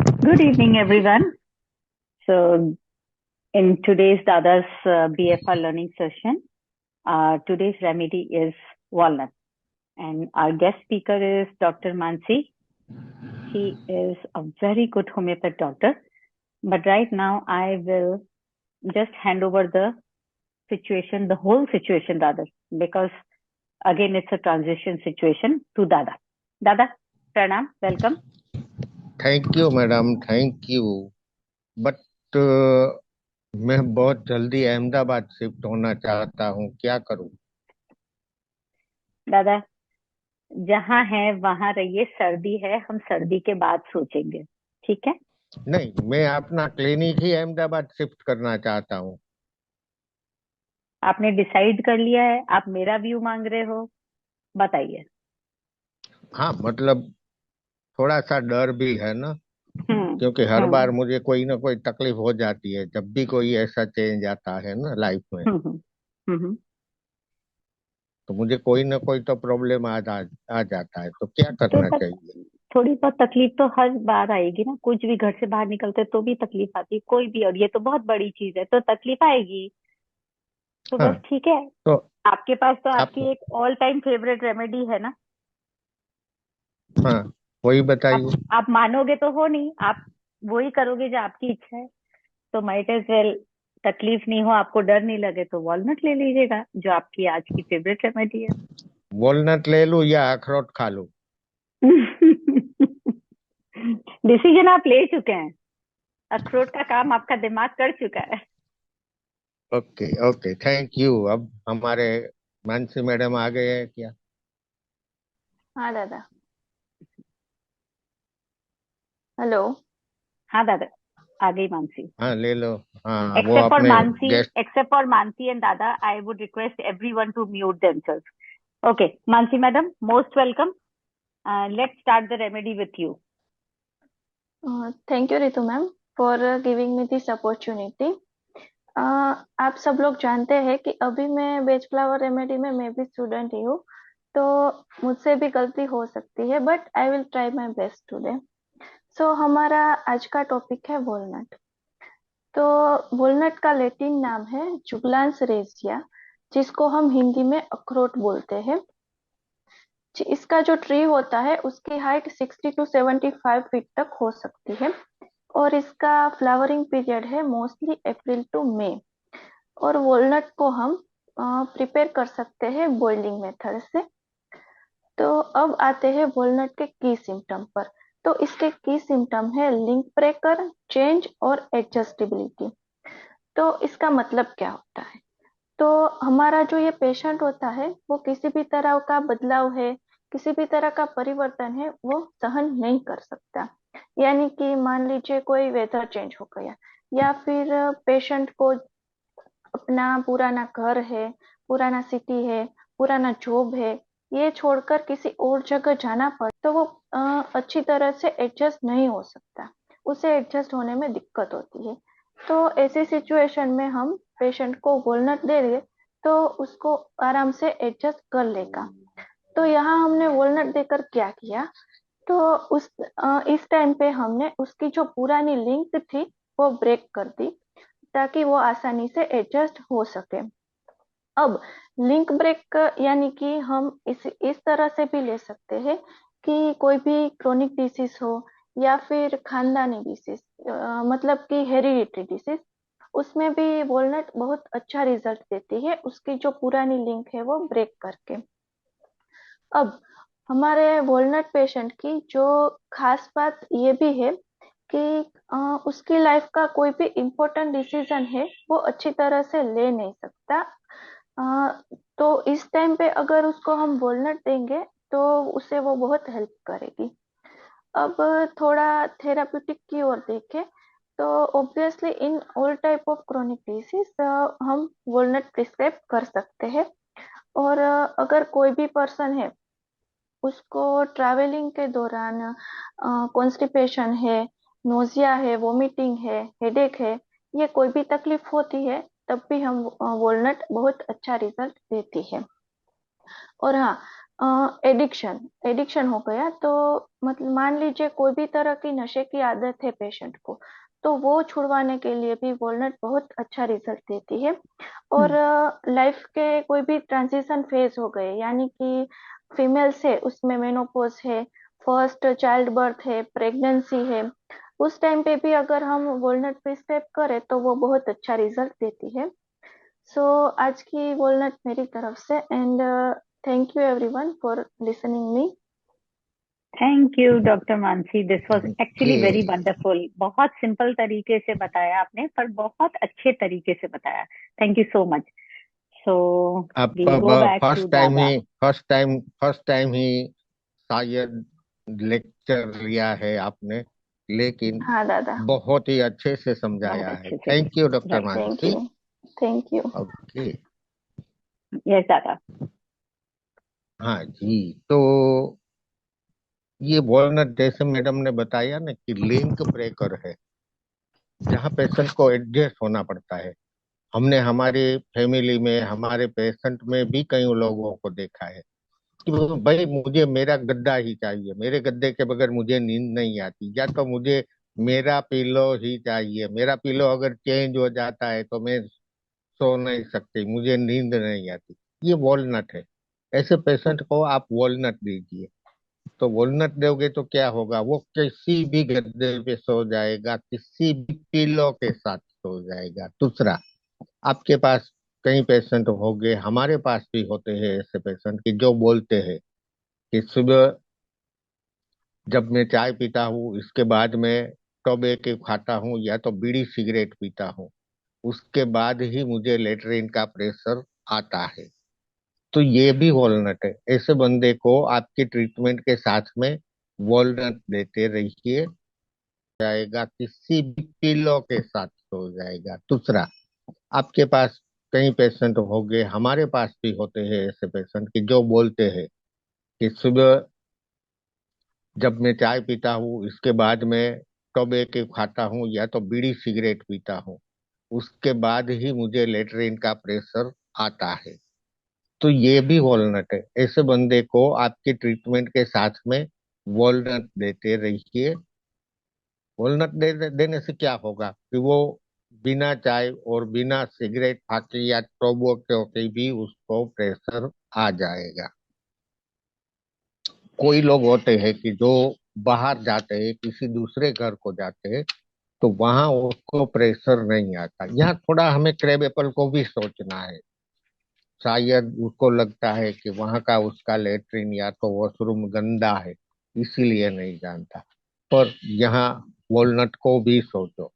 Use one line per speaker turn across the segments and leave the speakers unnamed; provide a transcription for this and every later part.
Good evening, everyone. So, in today's Dada's BFR learning session, today's remedy is walnut. And our guest speaker is Dr. Mansi. He is a very good homeopathic doctor. But right now, I will just hand over the situation, the whole situation, Dada, because again, it's a transition situation to Dada. Dada, pranam, welcome.
Thank you madam, thank you. But मैं बहुत जल्दी Ahmedabad shift होना चाहता हूँ, क्या करूँ?
दादा, जहाँ है वहां रहिए, सर्दी है, हम सर्दी के बाद सोचेंगे, ठीक है?
नहीं, मैं अपना क्लिनिक ही अहमदाबाद शिफ्ट करना चाहता हूँ।
आपने डिसाइड कर लिया है? आप मेरा व्यू मांग रहे हो? बताइए।
हाँ, मतलब थोड़ा सा डर भी है ना,
हम्म।
क्योंकि हर
हम्म।
बार मुझे कोई ना कोई तकलीफ हो जाती है जब भी कोई ऐसा चेंज आता है ना लाइफ में।
हम्म। हम्म।
तो मुझे कोई ना कोई तो प्रॉब्लम आ जाता है, तो क्या
तो
करना
तक
चाहिए?
थोड़ी बहुत तकलीफ तो हर बार आएगी ना, कुछ भी घर से बाहर निकलते तो भी तकलीफ आती है, कोई भी, और ये तो बहुत बड़ी चीज है तो तकलीफ आएगी। तो
हाँ,
बस ठीक है।
तो
आपके पास तो
आप,
आपकी एक ऑल टाइम फेवरेट रेमेडी है ना।
हाँ, वही
आप
बताइए।
आप मानोगे तो हो नहीं, आप वही करोगे जो आपकी इच्छा है। तो माइट एज वेल, तकलीफ नहीं हो, आपको डर नहीं लगे तो वॉलनट ले लीजिएगा, जो आपकी आज की फेवरेट रेमेडी है।
वॉलनट ले लूं या अखरोट खा लूं?
डिसीजन आप ले चुके हैं। अखरोट का काम आपका दिमाग कर चुका है।
Okay okay, thank you. अब हमारे मानसी मैडम आ गए हैं क्या?
हाँ दादा। हेलो।
हाँ दादा, आ गई मानसी।
हाँ, ले लो। हाँ, वो
एक्सेप्ट फॉर
अपने
Mansi,
guest.
Except for Mansi and Dada, I would request everyone to mute themselves. Okay, Mansi madam, most welcome. Let's start the remedy with you.
Thank you Ritu ma'am for giving me this opportunity. आप सब लोग जानते हैं कि अभी मैं veg flower remedy में मैं भी स्टूडेंट ही हूँ, तो मुझसे भी गलती हो सकती है, but I will try my best today. So हमारा आज का टॉपिक है वॉलनट। तो वॉलनट का लैटिन नाम है जुगलान्स रेजिया, जिसको हम हिंदी में अखरोट बोलते हैं। इसका जो ट्री होता है उसकी हाइट 60 to 75 फीट तक हो सकती है, और इसका फ्लावरिंग पीरियड है मोस्टली अप्रैल टू मई। और वॉलनट को हम प्रिपेयर कर सकते हैं बॉइलिंग मेथड से। तो अब आते हैं वॉलनट के की सिम्टम पर। तो इसके की सिम्टम है लिंक ब्रेकर, चेंज और एडजस्टेबिलिटी। तो इसका मतलब क्या होता है? तो हमारा जो ये पेशेंट होता है वो किसी भी तरह का बदलाव है, किसी भी तरह का परिवर्तन है, वो सहन नहीं कर सकता। यानी कि मान लीजिए कोई वेदर चेंज हो गया, या फिर पेशेंट को अपना पुराना घर है, पुराना सिटी है, पुराना जॉब है, ये छोड़कर किसी और जगह जाना पड़े तो वो अच्छी तरह से एडजस्ट नहीं हो सकता, उसे एडजस्ट होने में दिक्कत होती है। तो ऐसी सिचुएशन में हम पेशेंट को वॉलनट दे दें तो उसको आराम से एडजस्ट कर लेगा। तो यहाँ हमने वॉलनट देकर क्या किया, तो इस टाइम पे हमने उसकी जो पुरानी लिंक थी वो ब्रेक कर दी, ताकि वो आसानी से एडजस्ट हो सके। अब लिंक ब्रेक यानी कि हम इस तरह से भी ले सकते हैं कि कोई भी क्रोनिक डिसीज हो या फिर खानदानी डिसीज, मतलब कि हेरिडिटरी डिसीज, उसमें भी वॉलनट बहुत अच्छा रिजल्ट देती है उसकी जो पुरानी लिंक है वो ब्रेक करके। अब हमारे वॉलनट पेशेंट की जो खास बात ये भी है कि उसकी लाइफ का कोई भी इम्पोर्टेंट डिसीजन है वो अच्छी तरह से ले नहीं सकता। तो इस टाइम पे अगर उसको हम वॉलनट देंगे तो उसे वो बहुत हेल्प करेगी। अब थोड़ा थेराप्यूटिक की ओर देखें तो obviously in all type of chronic disease हम वॉलनट प्रिस्क्राइब कर सकते हैं। और अगर कोई भी पर्सन है उसको ट्रैवलिंग के दौरान कॉन्स्टिपेशन है, नोजिया है, वोमिटिंग है, हेडेक है, ये कोई भी तकलीफ होती है, तब भी हम वॉलनट बहुत अच्छा रिजल्ट देती है। और हाँ, एडिक्शन एडिक्शन हो गया तो मतलब मान लीजिए कोई भी तरह की नशे की आदत है पेशेंट को, तो वो छुड़वाने के लिए भी वॉलनट बहुत अच्छा रिजल्ट देती है। और
हम्म।
लाइफ के कोई भी ट्रांजिशन फेज हो गए, यानी कि फीमेल से उसमें मेनोपॉज है, फर्स्ट चाइल्ड बर्थ है, प्रेगनेंसी है, उस टाइम पे भी अगर हम वॉलनट प्रिस्क्राइब करें तो वो बहुत अच्छा रिजल्ट देती है। सो आज की वॉलनट मेरी तरफ से, and thank you everyone for listening me.
Thank you doctor Mansi, this was
के
एक्चुअली वेरी वंडरफुल। बहुत सिंपल तरीके से बताया आपने, पर बहुत अच्छे तरीके से बताया। Thank you so much. So
आप
will go back to
first time
Dada.
He first time ही शायद लेक्चर लिया है आपने, लेकिन
हाँ दादा।
बहुत ही अच्छे से
बहुत
समझाया है।
अच्छे से।
Thank you doctor
right.
Thank
Mansi.
You. Thank you.
Okay.
Yes दादा।
हाँ जी। तो ये वॉलनट जैसे मैडम ने बताया ना कि लिंक ब्रेकर है, जहाँ पेशेंट को एडजस्ट होना पड़ता है। हमने हमारी फैमिली में, हमारे पेशेंट में भी कई लोगों को देखा है कि भाई मुझे मेरा गद्दा ही चाहिए, मेरे गद्दे के बगैर मुझे नींद नहीं आती, या तो मुझे मेरा पिलो ही चाहिए, मेरा पिलो अगर चेंज हो जाता है तो मैं सो नहीं सकती, मुझे नींद नहीं आती। ये वॉलनट है। ऐसे पेशेंट को आप वॉलनट दीजिए, तो वॉलनट दोगे तो क्या होगा, वो किसी भी गद्दे पे सो जाएगा, किसी भी पिलो के साथ सो जाएगा। दूसरा, आपके पास कई पेशेंट हो गए, हमारे पास भी होते हैं ऐसे पेशेंट कि जो बोलते हैं कि सुबह जब मैं चाय पीता हूँ, इसके बाद मैं टोबैको खाता हूँ या तो बीड़ी सिगरेट पीता हूँ, उसके बाद ही मुझे लेटरिन का प्रेशर आता है। तो ये भी वॉलनट है। ऐसे बंदे को आपके ट्रीटमेंट के साथ में वॉलनट देते रहिए, जाएगा किसी भी पिलो के साथ सो जाएगा। दूसरा, आपके पास कई पेशेंट हो गए, हमारे पास भी होते हैं ऐसे पेशेंट कि जो बोलते हैं कि सुबह जब मैं चाय पीता हूँ, इसके बाद मैं टोबैको खाता हूँ या तो बीड़ी सिगरेट पीता हूँ, उसके बाद ही मुझे लेटरिन का प्रेशर आता है। तो ये भी वॉलनट है। ऐसे बंदे को आपके ट्रीटमेंट के साथ में वॉलनट देते रहिए। वॉलनट देने से क्या होगा कि वो बिना चाय और बिना सिगरेट फाके या टोबैको के भी उसको प्रेशर आ जाएगा। कोई लोग होते हैं कि जो बाहर जाते हैं, किसी दूसरे घर को जाते हैं, तो वहां उसको प्रेशर नहीं आता। यहाँ थोड़ा हमें क्रैब एप्पल को भी सोचना है। शायद उसको लगता है कि वहां का उसका लेटरिन या तो वॉशरूम गंदा है, इसीलिए नहीं जानता। पर यहाँ वॉलनट को भी सोचो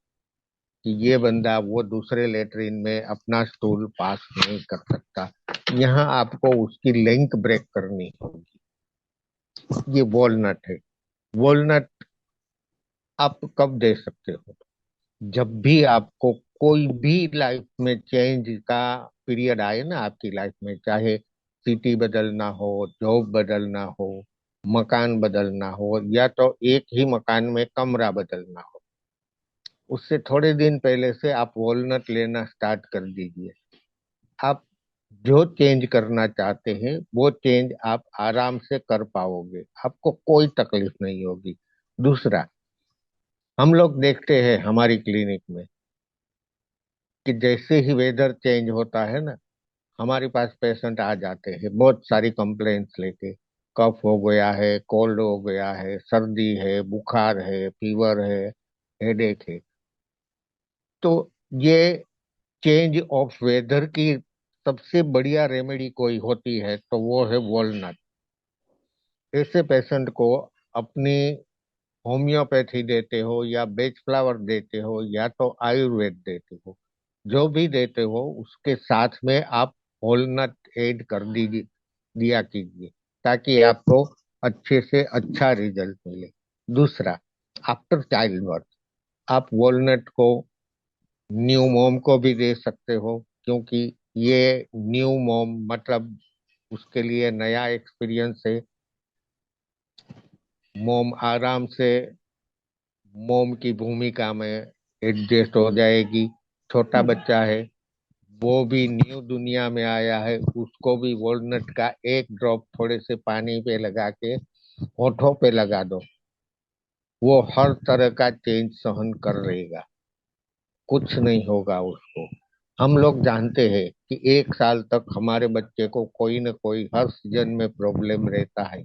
कि ये बंदा वो दूसरे लेटरिन में अपना स्टूल पास नहीं कर सकता। यहाँ आपको उसकी लिंक ब्रेक करनी होगी। ये वॉलनट है। वॉलनट आप कब दे सकते हो, जब भी आपको कोई भी लाइफ में चेंज का पीरियड आए ना आपकी लाइफ में, चाहे सिटी बदलना हो, जॉब बदलना हो, मकान बदलना हो, या तो एक ही मकान में कमरा बदलना हो, उससे थोड़े दिन पहले से आप वॉलनट लेना स्टार्ट कर दीजिए। आप जो चेंज करना चाहते हैं वो चेंज आप आराम से कर पाओगे, आपको कोई तकलीफ नहीं होगी। दूसरा, हम लोग देखते हैं हमारी क्लिनिक में कि जैसे ही वेदर चेंज होता है ना, हमारे पास पेशेंट आ जाते हैं बहुत सारी कंप्लेंट्स लेके। कफ हो गया है, कोल्ड हो गया है, सर्दी है, बुखार है, फीवर है, हेडेक है। तो ये चेंज ऑफ वेदर की सबसे बढ़िया रेमेडी कोई होती है तो वो है वॉलनट। ऐसे पेशेंट को अपनी होम्योपैथी देते हो या बेच फ्लावर देते हो या तो आयुर्वेद देते हो, जो भी देते हो उसके साथ में आप वॉलनट ऐड कर दीजिए, दिया कीजिए, ताकि आपको अच्छे से अच्छा रिजल्ट मिले। दूसरा, आफ्टर चाइल्ड बर्थ आप वॉलनट को न्यू मॉम को भी दे सकते हो, क्योंकि ये न्यू मॉम मतलब उसके लिए नया एक्सपीरियंस है। मॉम आराम से मोम की भूमिका में एडजस्ट हो जाएगी। छोटा बच्चा है, वो भी न्यू दुनिया में आया है, उसको भी वॉलनट का एक ड्रॉप थोड़े से पानी पे लगा के होठों पे लगा दो, वो हर तरह का चेंज सहन कर लेगा, कुछ नहीं होगा उसको। हम लोग जानते हैं कि 1 साल तक हमारे बच्चे को कोई न कोई हर सीजन में प्रॉब्लम रहता है,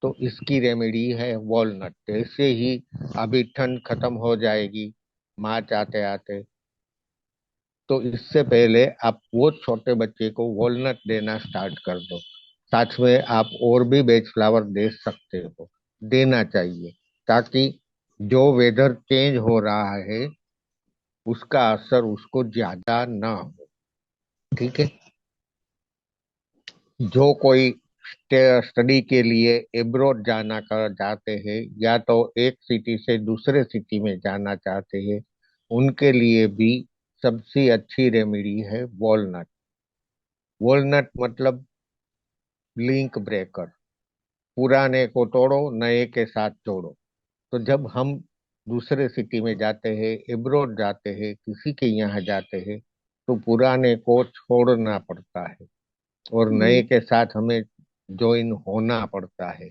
तो इसकी रेमेडी है वॉलनट। जैसे ही अभी ठंड खत्म हो जाएगी मार्च आते आते, तो इससे पहले आप वो छोटे बच्चे को वॉलनट देना स्टार्ट कर दो। साथ में आप और भी बेच फ्लावर दे सकते हो, देना चाहिए, ताकि जो वेदर चेंज हो रहा है उसका असर उसको ज्यादा ना हो। ठीक है। जो कोई स्टडी के लिए एब्रॉड जाना कर जाते हैं, या तो एक सिटी से दूसरे सिटी में जाना चाहते हैं, उनके लिए भी सबसे अच्छी रेमेडी है वॉलनट। वॉलनट मतलब लिंक ब्रेकर, पुराने को तोड़ो नए के साथ जोड़ो। तो जब हम दूसरे सिटी में जाते हैं, एब्रॉड जाते हैं, किसी के यहाँ जाते हैं, तो पुराने को छोड़ना पड़ता है और नए के साथ हमें ज्वाइन होना पड़ता है।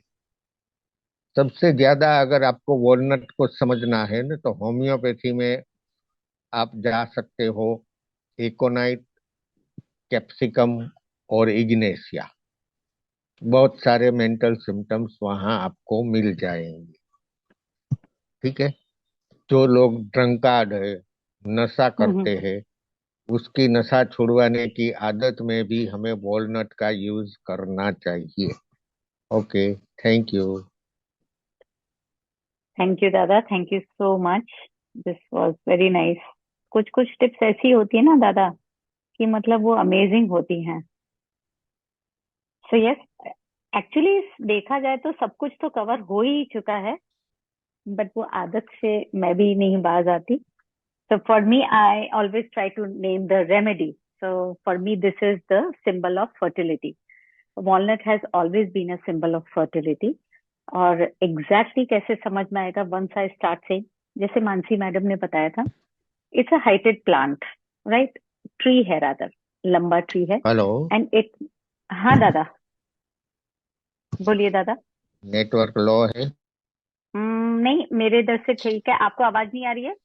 सबसे ज्यादा अगर आपको वॉलनट को समझना है ना, तो होम्योपैथी में आप जा सकते हो। एकोनाइट, कैप्सिकम और इग्नेशिया, बहुत सारे मेंटल सिम्टम्स वहां आपको मिल जाएंगे। ठीक है। जो लोग ड्रंकार्ड है, नशा
हम्म।
करते हैं, उसकी नशा छुड़वाने की आदत में भी हमें वॉलनट का यूज करना चाहिए। Okay, thank you.
Thank you Dada, thank you so much. This was very nice. कुछ कुछ टिप्स ऐसी होती है ना दादा, कि मतलब वो अमेजिंग होती हैं। सो यस, एक्चुअली देखा जाए तो सब कुछ तो कवर हो ही चुका है, बट वो आदत से मैं भी नहीं बाज आती। So for me, I always try to name the remedy. So for me, this is the symbol of fertility. Walnut has always been a symbol of fertility. और एग्जैक्टली कैसे समझ में आएगा, वंस आई स्टार्ट से, जैसे Mansi madam ने बताया था, it's a heighted plant, right? Tree है, रादर लंबा ट्री है।
हेलो।
एंड इट, हाँ दादा, बोलिए दादा।
नेटवर्क लो है।
नहीं, मेरे इधर से ठीक है। आपको आवाज नहीं आ रही है?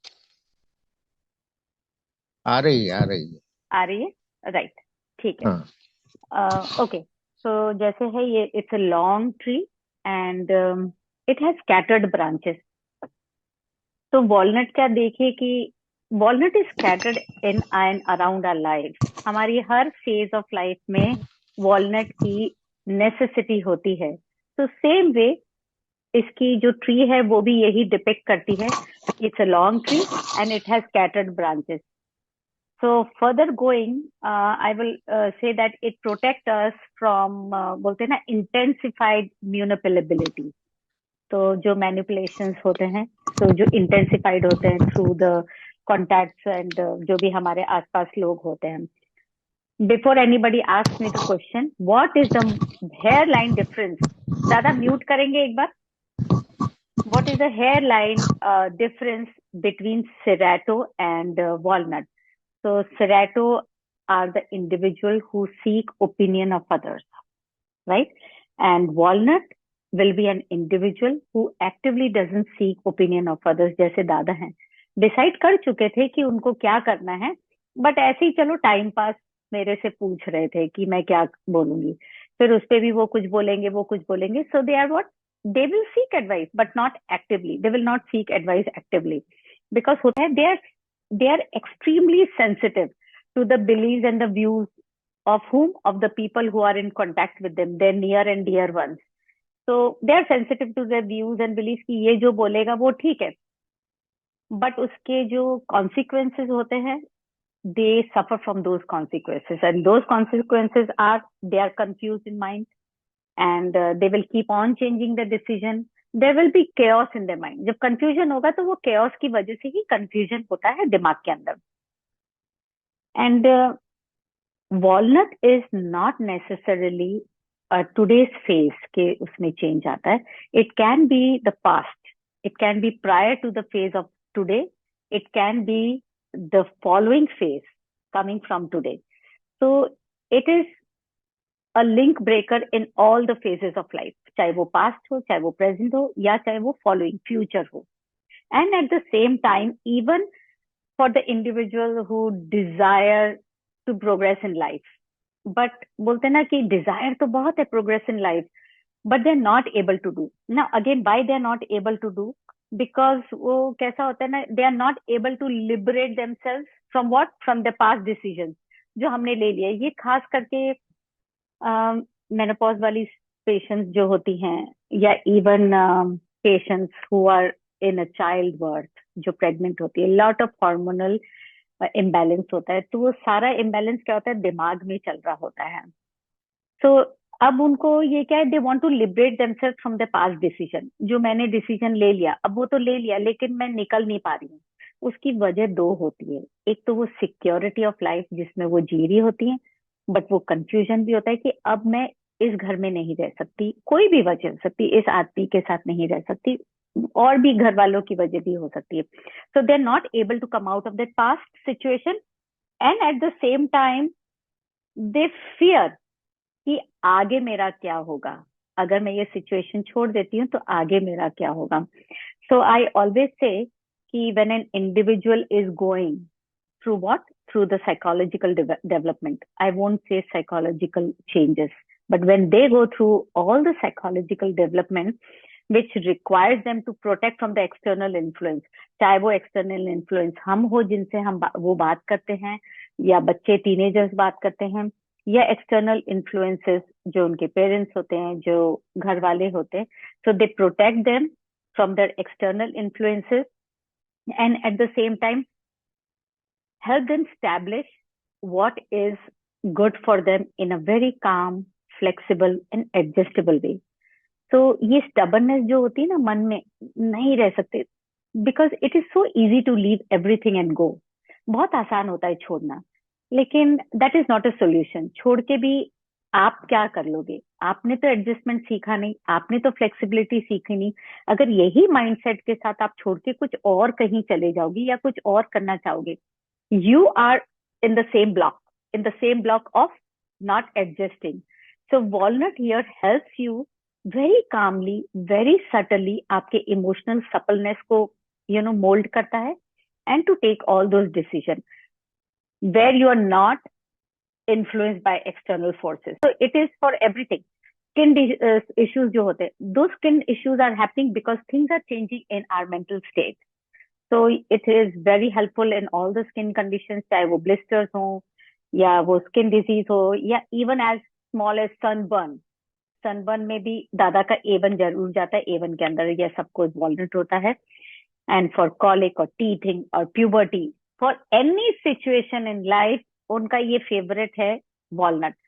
आ रही है, आ रही है।
आ रही है, राइट, ठीक है।
हाँ।
ओके, सो जैसे है ये, it's a long tree and it has scattered branches. तो वॉलनट क्या देखिए कि walnut is scattered in and around our life. हमारी हर फेज ऑफ लाइफ में वॉलनट की नेसेसिटी होती है। तो सेम वे इसकी जो ट्री है वो भी यही डिपिक्ट करती है। It's a long tree and it has scattered branches. So further going, I will say that it protects us from बोलते हैं ना intensified manipulability. तो जो मैनिपुलेशंस होते हैं, तो जो इंटेंसिफाइड होते हैं थ्रू द कॉन्टैक्ट्स एंड जो भी हमारे आसपास लोग होते हैं। Before anybody ask me the question, what is the hair line difference? दादा म्यूट करेंगे एक बार। What is the hairline difference between Cerato and walnut? So Cerato are the individual who seek opinion of others, right? And walnut will be an individual who actively doesn't seek opinion of others. जैसे दादा हैं, decide कर चुके थे कि उनको क्या करना है, बट ऐसे ही चलो टाइम पास मेरे से पूछ रहे थे कि मैं क्या बोलूंगी, फिर उस पे भी वो कुछ बोलेंगे, वो कुछ बोलेंगे। So they are what, they will seek advice but not actively. They will not seek advice actively because होता है, they are extremely sensitive to the beliefs and the views of whom, of the people who are in contact with them, their near and dear ones. So they are sensitive to their views and beliefs कि ये जो बोलेगा वो ठीक है, but उसके जो consequences होते हैं, they suffer from those consequences, and those consequences are they are confused in mind, and they will keep on changing the decision. There will be chaos in their mind. जब confusion होगा तो वो chaos की वजह से ही confusion होता है दिमाग के अंदर। And walnut is not necessarily today's phase के उसमें change आता है. It can be the past. It can be prior to the phase of today. It can be the following phase. coming from today. So it is a link breaker in all the phases of life, चाहे वो past हो, चाहे वो present हो, या चाहे वो following future हो. And at the same time, even for the individual who desire to progress in life, but बोलते ना कि desire तो बहुत है progress in life, but they're not able to do. Now again, why they're not able to do? Because वो कैसा होता है ना, they are not able to liberate themselves from what? From the past decisions जो हमने ले लिया. ये खास करके मेनोपॉज वाली पेशेंट्स जो होती हैं, या even patients who are in a child birth, जो प्रेग्नेंट होती है, लॉट ऑफ हार्मोनल इम्बैलेंस होता है. तो वो सारा इम्बैलेंस क्या होता है, दिमाग में चल रहा होता है. सो अब उनको ये क्या है, they want to liberate themselves from the past decision. जो मैंने डिसीजन ले लिया, अब वो तो ले लिया, लेकिन मैं निकल नहीं पा रही हूँ. उसकी वजह दो होती है. एक तो वो सिक्योरिटी ऑफ लाइफ जिसमें वो जी रही होती है, बट वो कंफ्यूजन भी होता है कि अब मैं इस घर में नहीं रह सकती, कोई भी वजह हो सकती, इस आदमी के साथ नहीं रह सकती, और भी घर वालों की वजह भी हो सकती है. So they are not able to come out of that past situation, and at the same time they fear कि आगे मेरा क्या होगा, अगर मैं ये सिचुएशन छोड़ देती हूँ तो आगे मेरा क्या होगा. सो आई ऑलवेज से कि when an individual is going through what? Through the psychological development. I won't say psychological changes, but when they go through all the psychological development, which requires them to protect from the external influence, चाहे वो external influence हम हो जिनसे हम वो बात करते हैं, या बच्चे teenagers बात करते हैं, या external influences जो उनके parents होते हैं, जो घर वाले होते हैं. So they protect them from their external influences, and at the same time help them establish what is good for them in a very calm, flexible and adjustable way. So ये stubbornness जो होती है ना मन में, नहीं रह सकते, because it is so easy to leave everything and go. बहुत आसान होता है छोड़ना, लेकिन that is not a solution. छोड़ के भी आप क्या कर लोगे? आपने तो एडजस्टमेंट सीखा नहीं, आपने तो फ्लेक्सिबिलिटी सीखी नहीं. अगर यही माइंडसेट के साथ आप छोड़ के कुछ और कहीं चले जाओगे या कुछ और करना चाहोगे, you are in the same block of not adjusting. So walnut here helps you very calmly, very subtly आपके emotional suppleness को mold करता है, and to take all those decisions where you are not influenced by external forces. So it is for everything. Skin issues जो होते हैं, those skin issues are happening because things are changing in our mental state. So it is very helpful in all the skin conditions, चाहे वो blisters हो, या वो skin disease हो, या even as small as sunburn. Sunburn में भी दादा का A1 जरूर जाता है. A1 के अंदर यह सबको walnut होता है. And for colic or teething or puberty, for any situation in life, उनका ये favorite है walnut.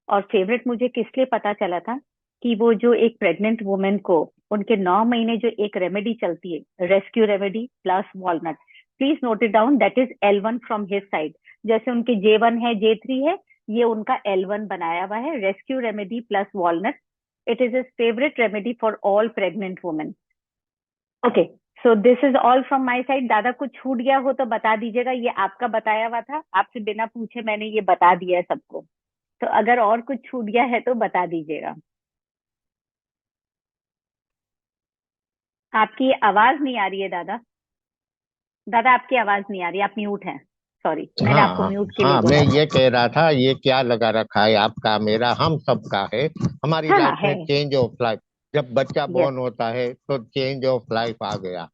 और favorite मुझे किस लिए पता चला था कि वो जो एक प्रेग्नेंट वुमेन को उनके 9 महीने जो एक रेमेडी चलती है, rescue remedy plus walnut, please note it down, that is L1 from his side. जैसे उनके J1 है, J3 है, ये उनका L1 बनाया हुआ है, rescue remedy plus walnut. It is his favourite remedy for all pregnant women. Okay, so this is all from my side. दादा कुछ छूट गया हो तो बता दीजिएगा, ये आपका बताया हुआ था, आपसे बिना पूछे मैंने ये बता दिया है सबको. तो अगर और कुछ छूट गया है तो बता दीजिएगा. आपकी आवाज नहीं आ रही है दादा. दादा आपकी आवाज नहीं आ रही, आप म्यूट हैं. सॉरी, मैंने आपको म्यूट के लिए
हाँ,
बोला
मैं
था.
ये कह रहा था, ये क्या लगा रखा है आपका, मेरा, हम सबका है. हमारी
हाँ
लाइफ
है.
में चेंज ऑफ लाइफ, जब बच्चा
यस,
बॉर्न होता है तो चेंज ऑफ लाइफ आ गया.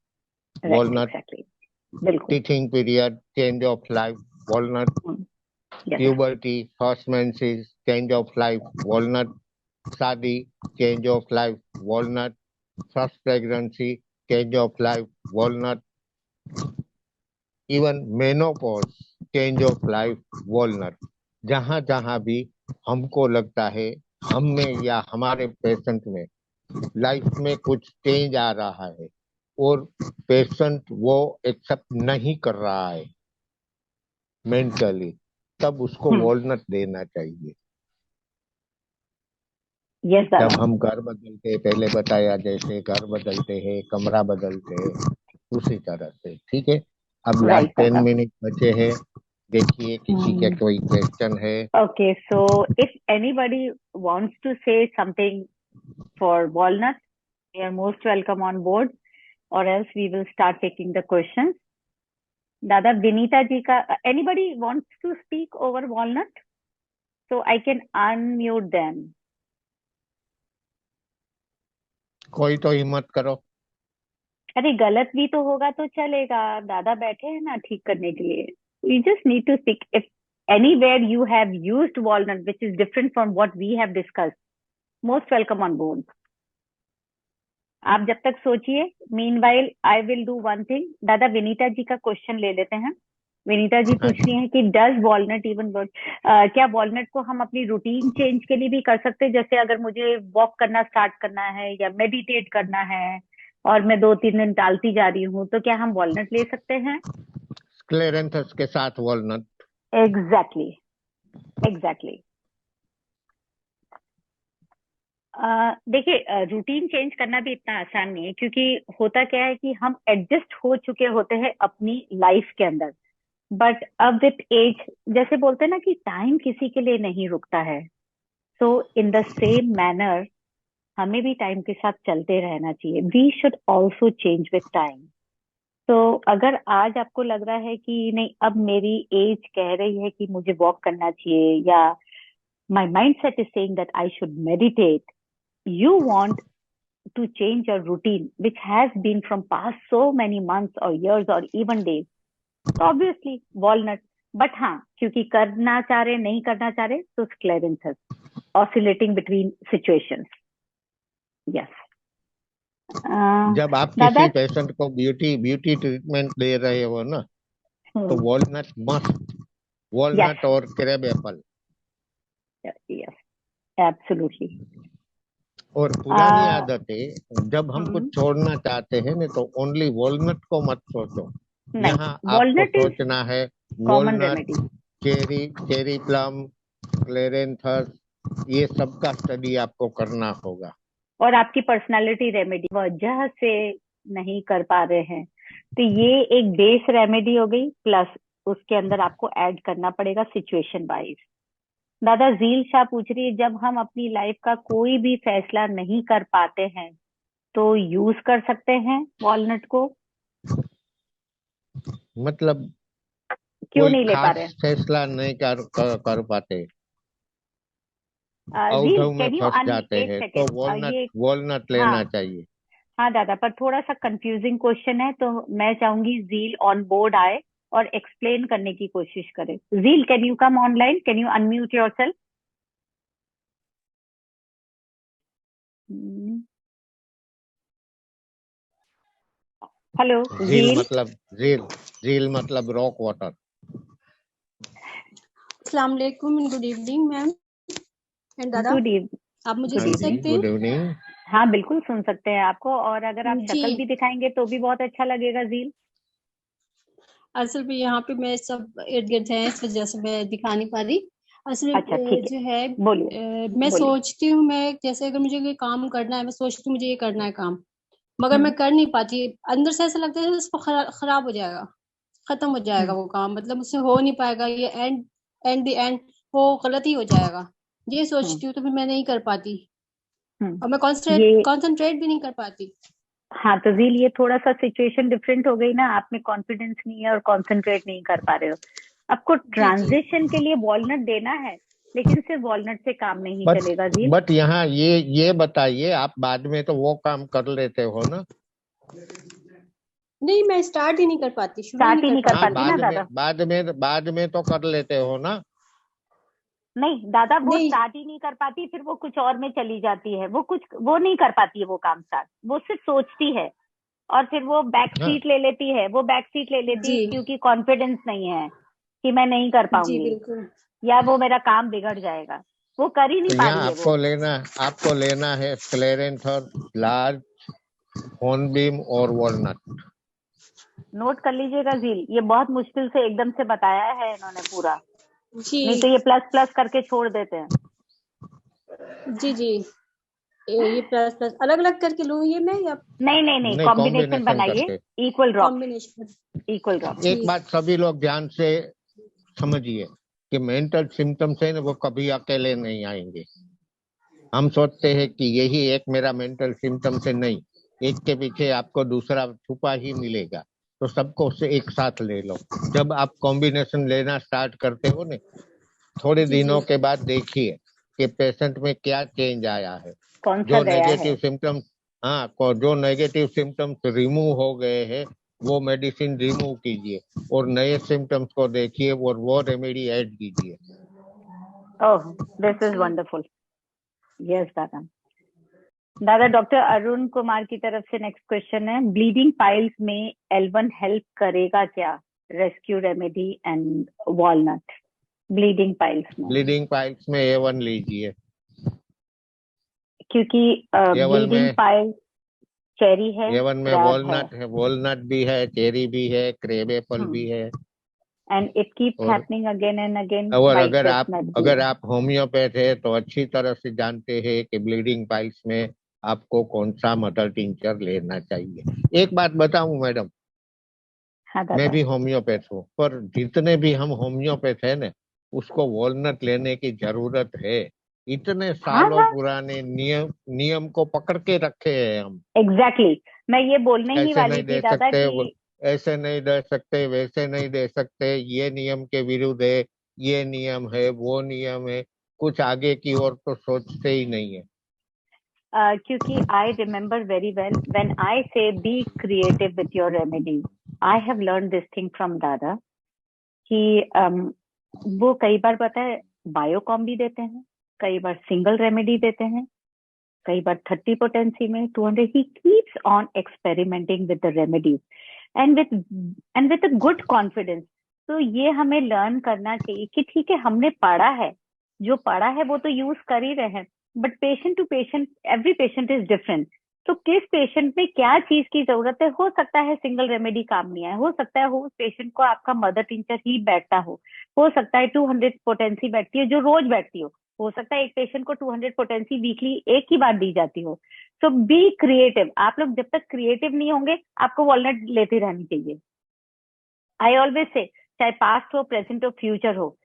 राइट,
वॉलनट,
एग्जैक्टली, बिल्कुल.
Teaching period, change of life, walnut.
Yes,
puberty, first menses, change of life, walnut. शादी, change of life, walnut. First pregnancy, change of life, walnut. Even menopause, change of life, walnut. जहां जहां भी हमको लगता है हम में या हमारे पेशेंट में लाइफ में कुछ चेंज आ रहा है और पेशेंट वो एक्सेप्ट नहीं कर रहा है मेंटली, तब उसको वॉलनट देना चाहिए.
यस दादा.
जब हम घर बदलते हैं, पहले बताया जैसे घर बदलते हैं, कमरा बदलते हैं, उसी तरह से. ठीक है, अब लास्ट
राइट
10
दादा.
मिनट बचे हैं. देखिए किसी के कोई क्वेश्चन है।
Okay, so if anybody wants to say something for walnut, they are most welcome on board, or else we will start taking the questions. Dada Vinita ji ka, anybody wants to speak over walnut? So I can unmute them.
कोई तो हिम्मत करो।
अरे गलत भी तो होगा तो चलेगा, दादा बैठे हैं ना ठीक करने के लिए. We just need to speak. If anywhere you have used walnut, which is different from what we have discussed, most welcome on board. आप जब तक सोचिए, meanwhile I will do one thing. दादा विनीता जी का क्वेश्चन ले लेते हैं. विनीता जी पूछ रही हैं कि डज वॉलनट इवन वर्क. क्या वॉलनट को हम अपनी रूटीन चेंज के लिए भी कर सकते हैं? जैसे अगर मुझे वॉक करना स्टार्ट करना है या मेडिटेट करना है और मैं 2-3 दिन टालती जा रही हूँ, तो क्या हम वॉलनट ले सकते हैं?
स्क्लेरेंथस के साथ वॉलनट.
एग्जैक्टली. देखिए, रूटीन चेंज करना भी इतना आसान नहीं है, क्योंकि होता क्या है कि हम एडजस्ट हो चुके होते हैं अपनी लाइफ के अंदर. बट अब विथ एज, जैसे बोलते हैं ना कि टाइम किसी के लिए नहीं रुकता है, so in the same manner हमें भी टाइम के साथ चलते रहना चाहिए. We should also change with time. तो अगर आज आपको लग रहा है कि नहीं, अब मेरी एज कह रही है कि मुझे वॉक करना चाहिए, या my mindset is saying that I should meditate, you want to change your routine, which has been from past so many months or years or even days, so obviously walnut. But हाँ, क्योंकि करना चाह रहे नहीं करना चाह रहे, तो sclerenthus, oscillating between situations. Yes.
जब आप
दादा,
किसी पेशेंट को ब्यूटी ट्रीटमेंट दे रहे हो ना, तो वॉलनट मस्ट, वॉलनट और क्रैब एप्पल.
yes, absolutely.
और पुरानी आदतें जब हम कुछ छोड़ना चाहते हैं ना, तो ओनली वॉलनट को मत सोचो. यहाँ आपको सोचना है वॉलनट, चेरी प्लम, क्लेरेंथस, ये सब का स्टडी आपको करना होगा.
और आपकी पर्सनालिटी रेमेडी वजह से नहीं कर पा रहे हैं, तो ये एक बेस रेमेडी हो गई, प्लस उसके अंदर आपको ऐड करना पड़ेगा सिचुएशन वाइज. दादा जील शाह पूछ रही है, जब हम अपनी लाइफ का कोई भी फैसला नहीं कर पाते हैं, तो यूज कर सकते हैं वॉलनट को?
मतलब
क्यों नहीं ले पा रहे?
फैसला नहीं कर पाते, अवधव में फंस जाते हैं, तो वॉलनट लेना चाहिए.
हाँ दादा, पर थोड़ा सा कंफ्यूजिंग क्वेश्चन है, तो मैं चाहूंगी जील ऑन बोर्ड आए और एक्सप्लेन करने की कोशिश करें. Zeel, can you come online? Can you unmute yourself? Hello
Jheel मतलब रॉक वाटर.
अस्सलाम वालेकुम and good evening ma'am and Dada.
Good evening.
आप मुझे सुन सकते हैं?
Good evening.
हाँ बिल्कुल सुन सकते हैं आपको, और अगर आप शक्ल भी दिखाएंगे तो भी बहुत अच्छा लगेगा. जील,
असल में यहाँ पे मैं सब इर्द गिर्द है, इस वजह से मैं दिखा नहीं पा रही. असल में
अच्छा,
जो है मैं सोचती हूँ, मैं जैसे अगर मुझे कोई काम करना है, मैं सोचती हूँ मुझे ये करना है काम, मगर मैं कर नहीं पाती. अंदर से ऐसा लगता है उसको खराब हो जाएगा, खत्म हो जाएगा वो काम, मतलब उससे हो नहीं पाएगा, ये एंड वो गलत ही हो जाएगा, ये सोचती हूँ, तो फिर मैं नहीं कर पाती और मैं कॉन्सेंट्रेट भी नहीं कर पाती.
हाँ तो जील, ये थोड़ा सा सिचुएशन डिफरेंट हो गई ना, आप में कॉन्फिडेंस नहीं है और कॉन्सेंट्रेट नहीं कर पा रहे हो. आपको ट्रांजिशन के लिए वॉलनट देना है, लेकिन सिर्फ वॉलनट से काम नहीं चलेगा जील.
बट यहाँ ये बताइए, आप बाद में तो वो काम कर लेते हो ना?
नहीं, मैं स्टार्ट ही नहीं कर पाती,
स्टार्ट ही नहीं कर पाती ना दादा.
बाद में तो कर लेते हो ना?
नहीं दादा, वो स्टार्ट ही नहीं कर पाती, फिर वो कुछ और में चली जाती है, वो नहीं कर पाती है वो काम स्टार्ट, वो सिर्फ सोचती है और फिर वो बैक सीट ले लेती है. क्योंकि कॉन्फिडेंस नहीं है कि मैं नहीं कर पाऊंगी या वो मेरा काम बिगड़ जाएगा, वो कर ही नहीं पा रही है.
आपको लेना है स्क्लेरेंथस, लार्ज, हॉर्नबीम और वॉलनट.
नोट कर लीजिएगा जील, ये बहुत मुश्किल से एकदम से बताया है इन्होंने पूरा, नहीं तो ये प्लस करके छोड़ देते हैं.
जी ये प्लस अलग अलग करके लूं ये मैं, या
नहीं कॉम्बिनेशन बनाइए, इक्वल ड्रॉप.
एक बात सभी लोग ध्यान से समझिए कि मेंटल सिम्टम्स है ना, वो कभी अकेले नहीं आएंगे। हम सोचते हैं कि यही एक मेरा मेंटल सिम्टम्स है, नहीं, एक के पीछे आपको दूसरा छुपा ही मिलेगा। तो सबको उसे एक साथ ले लो। जब आप कॉम्बिनेशन लेना स्टार्ट करते हो ना, थोड़े
जी
दिनों
जी।
के बाद देखिए कि पेशेंट में क्या चेंज आया है।
कौन सा
जो
गया है?
नेगेटिव सिम्टम्स, हाँ, जो नेगेटिव सिम्टम्स रिमूव हो गए हैं, वो मेडिसिन रिमूव कीजिए और नए सिम्टम्स को देखिए और वो रेमेडी ऐड कीजिए।
ओह, दिस इज
जी
wonderful. Yes Dada. Dada, doctor Arun Kumar की तरफ से नेक्स्ट क्वेश्चन है, ब्लीडिंग पाइल्स में L1 हेल्प करेगा क्या? Rescue remedy and walnut, bleeding piles में।
ब्लीडिंग पाइल्स में A1 लीजिए।
क्योंकि
A1
ब्लीडिंग
में
पाइल चेरी है,
A1 में
क्रैब है,
वॉलनट है, वॉलनट भी है, चेरी भी है, क्रेब एप्पल भी है।
एंड इट कीप्स
और
हैपनिंग अगेन एंड अगेन,
और
व्हाइट चेस्टनट भी।
अगर आप होम्योपैथ है तो अच्छी तरह से जानते हैं कि ब्लीडिंग पाइल्स में आपको कौन सा मदर टिंचर लेना चाहिए। एक बात बताऊं मैडम,
हाँ
मैं
दादा।
भी होम्योपैथ हूँ, पर जितने भी हम होम्योपैथ है ना, उसको वॉलनट लेने की जरूरत है। इतने
हाँ
सालों
हाँ,
पुराने नियम नियम को पकड़ के रखे हैं हम।
Exactly exactly. मैं ये बोलने ही
ऐसे
वाली
नहीं
थी
दे
दादा
सकते,
कि
ऐसे नहीं दे सकते, वैसे नहीं दे सकते, ये नियम के विरुद्ध है, ये नियम है, वो नियम है, कुछ आगे की ओर तो सोचते ही नहीं है।
क्योंकि I remember very well when I say be creative with your remedy, I have learn this thing from Dada कि वो कई बार पता है बायो कॉम्बी देते हैं, कई बार सिंगल रेमेडी देते हैं, कई बार 30 पोटेंसी में 200, he keeps on experimenting with the remedies and with a good confidence. तो ये हमें लर्न करना चाहिए कि ठीक है, हमने पढ़ा है, जो पढ़ा है वो तो यूज कर ही रहे हैं, but patient to patient, every patient is different. तो किस पेशेंट में क्या चीज की जरूरत है, हो सकता है सिंगल रेमेडी काम नहीं आए, हो सकता है उस पेशेंट को आपका मदर टिंचर ही बैठता हो सकता है 200 पोटेंसी बैठती है जो रोज बैठती हो सकता है एक पेशेंट को 200 पोटेंसी वीकली एक ही बार दी जाती हो। सो बी क्रिएटिव। आप लोग जब तक क्रिएटिव नहीं होंगे, आपको वॉलनट लेती रहनी चाहिए। आई ऑलवेज से, चाहे पास्ट हो, प्रेजेंट हो, फ्यूचर हो,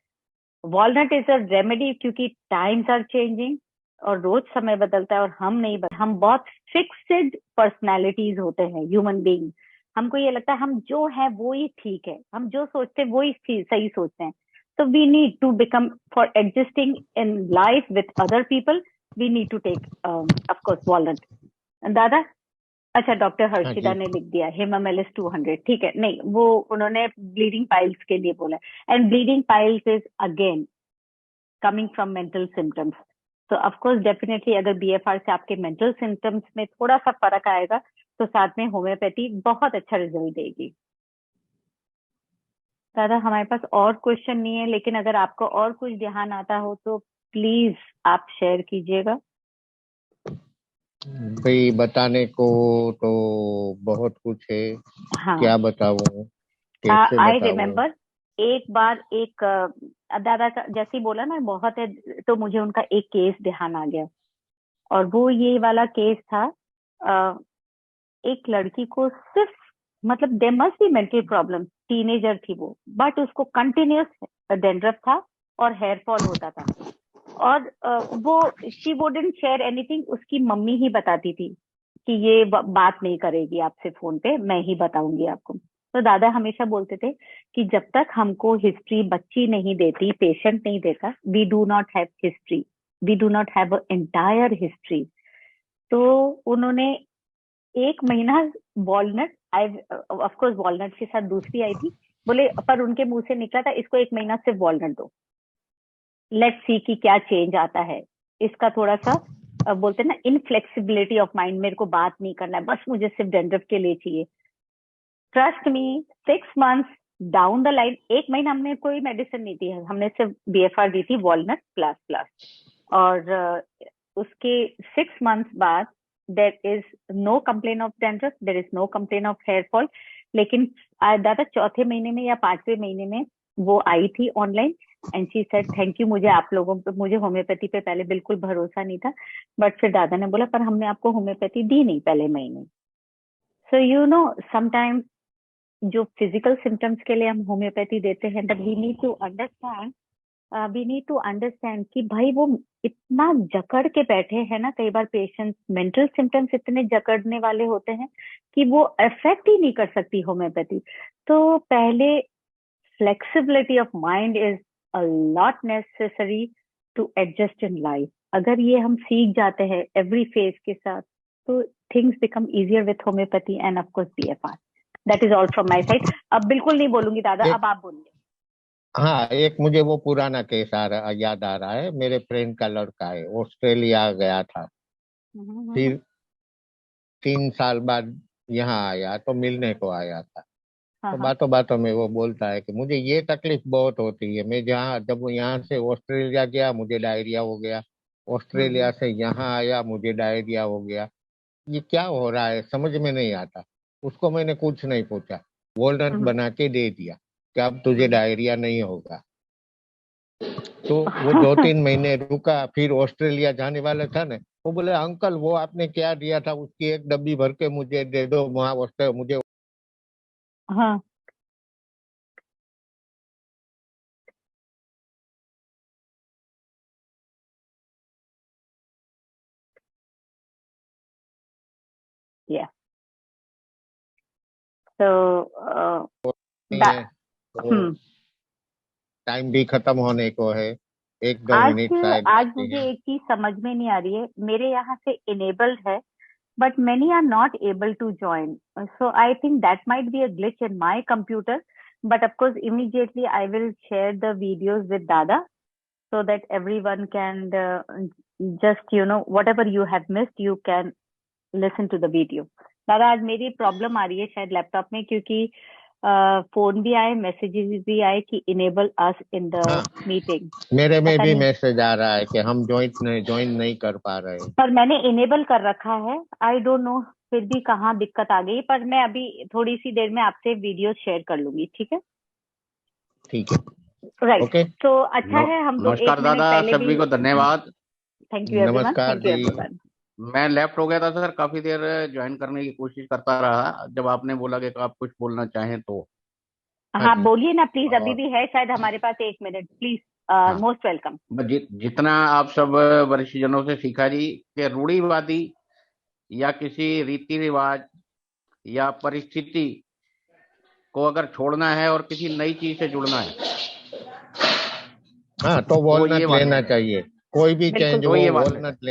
वॉलनट इज अ रेमेडी, क्योंकि टाइम्स आर चेंजिंग और रोज समय बदलता है और हम नहीं हम बहुत फिक्स्ड पर्सनैलिटीज होते हैं ह्यूमन बीइंग। हमको ये लगता है हम जो है वो ही ठीक है, हम जो सोचते हैं वो ही सही सोचते हैं। तो we need to become, for adjusting in life with other people, we need to take of course walnut. दादा, अच्छा, डॉक्टर
हाँ
हर्षिता
जी।
ने लिख दिया हिमामेलिस 200, ठीक है, नहीं वो उन्होंने ब्लीडिंग पाइल्स के लिए बोला, and bleeding piles is again coming from mental symptoms. तो ऑफ कोर्स डेफिनेटली अगर बीएफआर से आपके मेंटल सिम्टम्स में थोड़ा सा फर्क आएगा, तो साथ में होम्योपैथी बहुत अच्छा रिजल्ट देगी। दादा, हमारे पास और क्वेश्चन नहीं है, लेकिन अगर आपको और कुछ ध्यान आता हो तो प्लीज आप शेयर कीजिएगा।
भाई बताने को तो बहुत कुछ है,
हाँ,
क्या बताऊं, कैसे
आई
बताऊं।
रिमेम्बर एक बार एक दादा का जैसे ही बोला ना बहुत है, तो मुझे उनका एक केस ध्यान आ गया, और वो ये वाला केस था। एक लड़की को सिर्फ, मतलब there must be mental problem, teenager थी वो, बट उसको कंटिन्यूस डेंड्रफ था और हेयर फॉल होता था, और वो शी वुडंट शेयर एनीथिंग, उसकी मम्मी ही बताती थी कि ये बात नहीं करेगी आपसे फोन पे, मैं ही बताऊंगी आपको। तो दादा हमेशा बोलते थे कि जब तक हमको हिस्ट्री बच्ची नहीं देती, पेशेंट नहीं देता, we do not have history, we do not have entire history. तो उन्होंने एक महीना walnut, I of course walnut के साथ दूसरी आई थी, बोले, पर उनके मुंह से निकला था इसको एक महीना सिर्फ वॉलनट दो, लेट्स सी कि क्या चेंज आता है। इसका थोड़ा सा बोलते हैं ना इनफ्लेक्सिबिलिटी ऑफ माइंड, मेरे को बात नहीं करना है, बस मुझे सिर्फ डेंड्रफ के लिए चाहिए। Trust me, 6 months down the line, एक महीना हमने कोई मेडिसिन नहीं दी है, हमने सिर्फ बीएफआर दी थी वॉलनट प्लस प्लस, और उसके 6 मंथ्स बाद there is no complain of dandruff, there is no complain of hair fall. लेकिन दादा चौथे महीने में या 5वें महीने में वो आई थी online, and she said thank you, मुझे आप लोगों पे, मुझे होम्योपैथी पे पहले बिल्कुल भरोसा नहीं था, बट फिर दादा ने बोला पर हमने आपको होम्योपैथी दी नहीं पहले महीने। सो यू नो समटाइम्स जो फिजिकल सिम्टम्स के लिए हम होम्योपैथी देते हैं, but we need to understand कि भाई वो इतना जकड़ के बैठे हैं ना, कई बार पेशेंट्स मेंटल सिम्टम्स इतने जकड़ने वाले होते हैं कि वो अफेक्ट ही नहीं कर सकती होम्योपैथी। तो पहले flexibility of mind is a lot necessary to adjust in life. अगर ये हम सीख जाते हैं एवरी फेज के साथ, तो things become easier with homeopathy and of course BFR. That is all from my side. अब बिल्कुल नहीं बोलूंगी दादा, अब आप बोलिए।
हाँ, एक मुझे वो पुराना केस याद आ रहा है। मेरे फ्रेंड का लड़का है, ऑस्ट्रेलिया गया था, फिर 3 साल बाद यहाँ आया तो मिलने को आया था।
हाँ
तो
हाँ
बातों बातों में वो बोलता है कि मुझे ये तकलीफ बहुत होती है। मैं जब वो यहाँ से ऑस्ट्रेलिया गया मुझे डायरिया हो गया, ऑस्ट्रेलिया से यहाँ आया मुझे डायरिया हो गया। ये क्या हो रहा है समझ में नहीं आता। उसको मैंने कुछ नहीं पूछा, वॉलनट बना के दे दिया कि अब तुझे डायरिया नहीं होगा। तो वो 2-3 महीने रुका, फिर ऑस्ट्रेलिया जाने वाला था ना, वो बोले अंकल वो आपने क्या दिया था उसकी एक डब्बी भर के मुझे दे दो, वहाँ मुझे।
हाँ या तो
नहीं है तो टाइम भी खत्म होने को है, 1-2 मिनट शायद
आज
बाकी
मुझे
है।
एक चीज समझ में नहीं आ रही है। मेरे यहाँ से इनेबल्ड है, but many are not able to join. So I think that might be a glitch in my computer. But of course, immediately I will share the videos with Dada so that everyone can just, whatever you have missed, you can listen to the video. दादा आज मेरी problem आ रही है शायद laptop में, क्योंकि phone भी आए, मैसेजेस भी आए कि इनेबल अस इन द
हाँ,
मीटिंग।
मेरे में
पता
भी
नहीं,
मैसेज आ रहा है कि हम ज्वाइन नहीं कर पा रहे हैं।
पर मैंने इनेबल कर रखा है। आई डोंट नो फिर भी कहाँ दिक्कत आ गई, पर मैं अभी थोड़ी सी देर में आपसे वीडियो शेयर कर लूंगी, ठीक है?
ठीक है,
राइट।
ओके।
तो अच्छा है, हम तो
नमस्कार
1 मिनट
दादा,
पहले भी।
सभी को धन्यवाद।
थैंक यू एवरीवन,
नमस्कार
थैंक यू
जी।
एवरीवन।
मैं लेफ्ट हो गया था सर, काफी देर ज्वाइन करने की कोशिश करता रहा। जब आपने बोला कि आप कुछ बोलना चाहें तो
हाँ
हाँ
जी,
बोलिए ना प्लीज, अभी
और
भी है शायद हमारे पास 1 मिनट, प्लीज।
हाँ,
मोस्ट वेलकम।
जितना आप सब वरिष्ठ जनों से सीखा जी कि रूढ़िवादी या किसी रीति रिवाज या परिस्थिति को अगर छोड़ना है और किसी नई चीज से जुड़ना है
हाँ तो
तो ये
वॉलनट
वाली
लेना चाहिए, कोई भी
बिल्कुल
चेंज
तो
हो
ये वाली
वॉलनट